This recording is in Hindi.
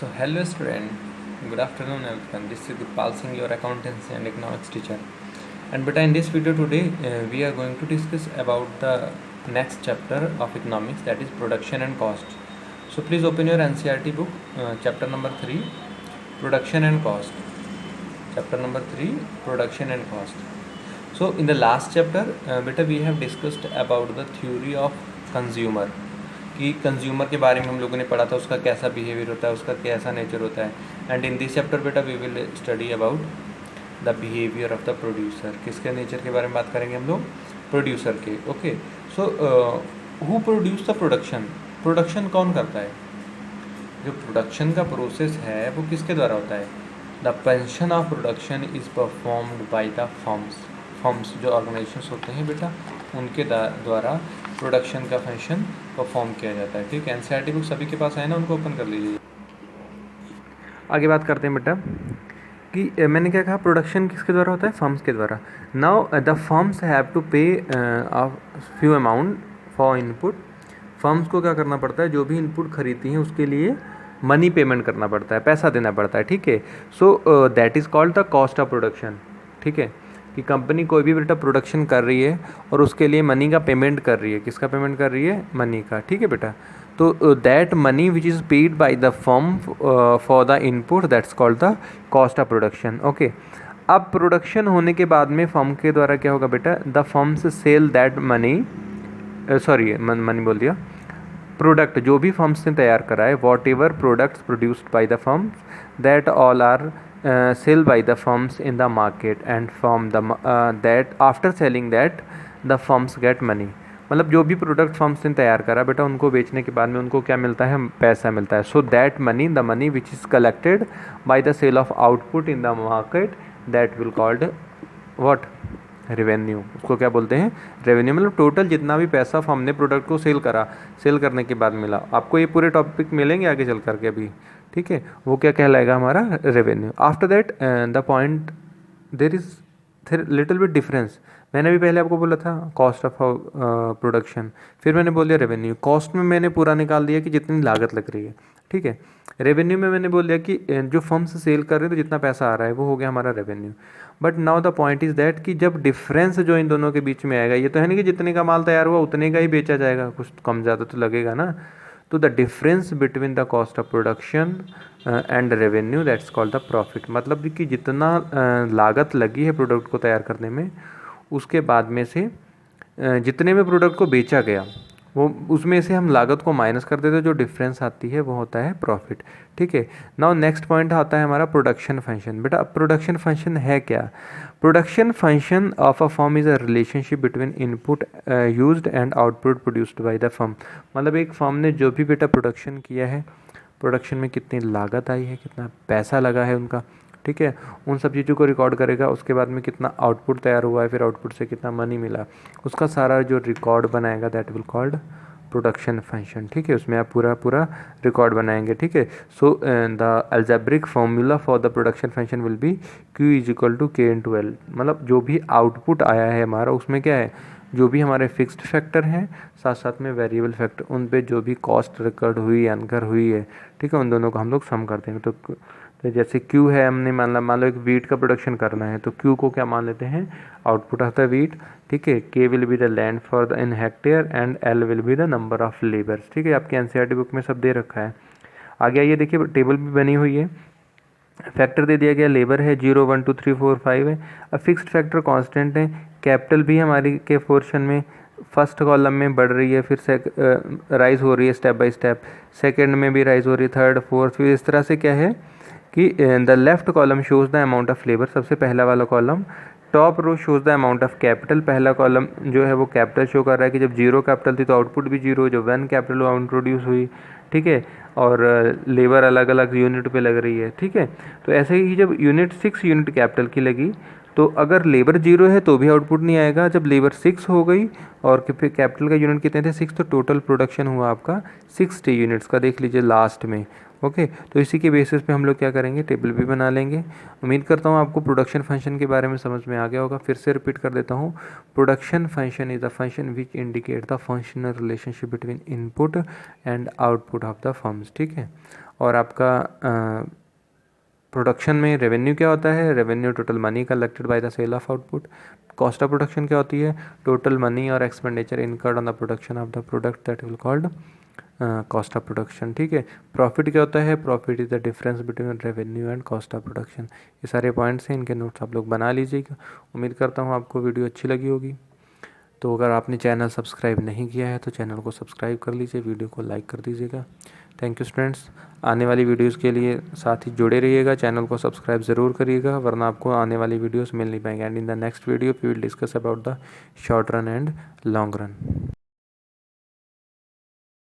So hello student, good afternoon everyone. This is Gopal Singh, your accountancy and economics teacher. And but in this video today, we are going to discuss about the next chapter of economics, that is production and cost. So please open your NCERT book, chapter number 3, production and cost. Chapter number 3, production and cost. So in the last chapter, beta we have discussed about the theory of consumer. कि कंज्यूमर के बारे में हम लोगों ने पढ़ा था, उसका कैसा बिहेवियर होता है, उसका कैसा नेचर होता है. एंड इन दिस चैप्टर बेटा we will study about the behaviour of the producer. किसके नेचर के बारे में बात करेंगे हम लोग? प्रोड्यूसर के. Okay, so who produce the production. Production कौन करता है? जो प्रोडक्शन का प्रोसेस है वो किसके द्वारा होता है? The function of production is performed by the firms जो ऑर्गेनाइजेशंस होते हैं बेटा, उनके द्वारा प्रोडक्शन का फंक्शन परफॉर्म किया जाता है. ठीक है, एनसीईआरटी बुक सभी के पास है ना, उनको ओपन कर लीजिए. आगे बात करते हैं बेटा कि मैंने क्या कहा, प्रोडक्शन किसके द्वारा होता है? फर्म्स के द्वारा. Now the firms have to pay few amount for input. Firms को क्या करना पड़ता है? जो भी इनपुट खरीदती हैं उसके लिए मनी पेमेंट करना पड़ता है, पैसा देना पड़ता है. ठीक है, so that is called the cost of production. ठीक है, कि कंपनी कोई भी बेटा प्रोडक्शन कर रही है और उसके लिए मनी का पेमेंट कर रही है. किसका पेमेंट कर रही है? मनी का. ठीक है बेटा, तो that money which is paid by the firm for the input, that's called the cost of production. Okay, अब प्रोडक्शन होने के बाद में फर्म के द्वारा क्या होगा बेटा? The firms sell that money, sorry money बोल दिया, प्रोडक्ट जो भी फर्म्स ने तैयार करा है, whatever products produced by the firms, that all are sell by the firms in the market and from the that after selling that the firms get money. मतलब जो भी प्रोडक्ट फर्म्स ने तैयार करा बेटा, उनको बेचने के बाद में उनको क्या मिलता है? पैसा मिलता है. So that money, the money which is collected by the sale of output in the market, that will called what? Revenue. उसको क्या बोलते हैं? रेवेन्यू. मतलब टोटल जितना भी पैसा फर्म ने प्रोडक्ट को सेल करा, सेल करने के बाद मिला. आपको ये पूरे टॉपिक मिलेंगे आगे चल करके अभी. ठीक है, वो क्या कहलाएगा? हमारा revenue. After that the point there is little bit difference. मैंने भी पहले आपको बोला था कॉस्ट ऑफ प्रोडक्शन, फिर मैंने बोल दिया रेवेन्यू. कॉस्ट में मैंने पूरा निकाल दिया कि जितनी लागत लग रही है. ठीक है, रेवेन्यू में मैंने बोल दिया कि जो फर्म से सेल कर रहे हैं तो जितना पैसा आ रहा है वो हो गया हमारा revenue. But now the point is that कि जब डिफरेंस जो इन दोनों के बीच में आएगा, ये तो है नहीं कि जितने का माल तैयार हुआ उतने का ही बेचा जाएगा, कुछ कम ज़्यादा तो लगेगा ना. तो the difference between the cost of production and revenue, that's called the profit. मतलब कि जितना लागत लगी है प्रोडक्ट को तैयार करने में, उसके बाद में से जितने में प्रोडक्ट को बेचा गया वो उसमें से हम लागत को माइनस कर देते हैं, जो डिफरेंस आती है वो होता है प्रॉफिट. ठीक है, नाउ नेक्स्ट पॉइंट आता है हमारा प्रोडक्शन फंक्शन. बेटा अब प्रोडक्शन फंक्शन है क्या? Production function of a firm is a relationship between input used and output produced by the firm. मतलब एक फर्म ने जो भी बेटा प्रोडक्शन किया है, प्रोडक्शन में कितनी लागत आई है, कितना पैसा लगा है उनका, ठीक है, उन सब चीज़ों को रिकॉर्ड करेगा. उसके बाद में कितना आउटपुट तैयार हुआ है, फिर आउटपुट से कितना मनी मिला, उसका सारा जो रिकॉर्ड बनाएगा, that will called production function. ठीक है, उसमें आप पूरा रिकॉर्ड बनाएंगे. ठीक है, so the algebraic formula for the production function will be Q is equal to K into L. मतलब जो भी आउटपुट आया है हमारा, उसमें क्या है? जो भी हमारे फिक्स्ड फैक्टर हैं, साथ साथ में वेरिएबल फैक्टर, उन पे जो भी कॉस्ट रिकॉर्ड हुई, अनकर हुई है, ठीक है, उन दोनों को हम लोग सम करते हैं. तो जैसे Q है, हमने मान लो एक वीट का प्रोडक्शन करना है, तो Q को क्या मान लेते हैं? Output of the wheat. ठीक है, K will be the land for the in hectare and L will be the number of labours. ठीक है, आपके एनसीईआरटी बुक में सब दे रखा है. आगे आइए, देखिए टेबल भी बनी हुई है. फैक्टर दे दिया गया, लेबर है 0 1 2 3 4 5 है. अब फिक्स्ड फैक्टर कांस्टेंट है. कैपिटल भी हमारी के पोर्शन में फर्स्ट कॉलम में बढ़ रही है, फिर राइज हो रही है स्टेप बाय स्टेप. सेकंड में भी राइज हो रही है, थर्ड फोर्थ, फिर इस तरह से क्या है कि the left column shows the amount of labour, सबसे पहला वाला column. Top row shows the amount of capital. पहला कॉलम जो है वो कैपिटल शो कर रहा है कि जब 0 कैपिटल थी तो आउटपुट भी 0, जब 1 कैपिटल वो इंट्रोड्यूस हुई. ठीक है, और लेबर अलग अलग यूनिट पे लग रही है. ठीक है, तो ऐसे ही जब यूनिट 6 यूनिट कैपिटल की लगी, तो अगर लेबर 0 है तो भी आउटपुट नहीं आएगा. जब लेबर 6 हो गई और फिर कैपिटल का यूनिट कितने थे? 6, तो टोटल प्रोडक्शन हुआ आपका 60 यूनिट्स का. देख लीजिए लास्ट में ओके, तो इसी के बेसिस पे हम लोग क्या करेंगे, टेबल भी बना लेंगे। उम्मीद करता हूँ आपको प्रोडक्शन फंक्शन के बारे में समझ में आ गया होगा। फिर से रिपीट कर देता हूँ, production function is the function which indicate the functional relationship between input and output of the firms. ठीक है, और आपका प्रोडक्शन में रेवेन्यू क्या होता है, revenue total money collected by the sale of output. Cost of production क्या होती है, टोटल मनी और expenditure incurred on the production of the product that will called cost of production. ठीक है, प्रॉफिट क्या होता है, profit is the difference between revenue and cost of production. ये सारे पॉइंट्स हैं, इनके नोट्स आप लोग बना लीजिएगा। उम्मीद करता हूँ आपको वीडियो अच्छी लगी होगी। तो अगर आपने चैनल सब्सक्राइब नहीं किया है तो चैनल को सब्सक्राइब कर लीजिए, वीडियो को लाइक कर दीजिएगा। Thank you students. आने वाली वीडियोस के लिए साथ ही जुड़े रहिएगा, चैनल को सब्सक्राइब ज़रूर करिएगा, वरना आपको आने वाली वीडियोस मिल नहीं पाएंगे। And in the next video we will discuss about the short run and long run.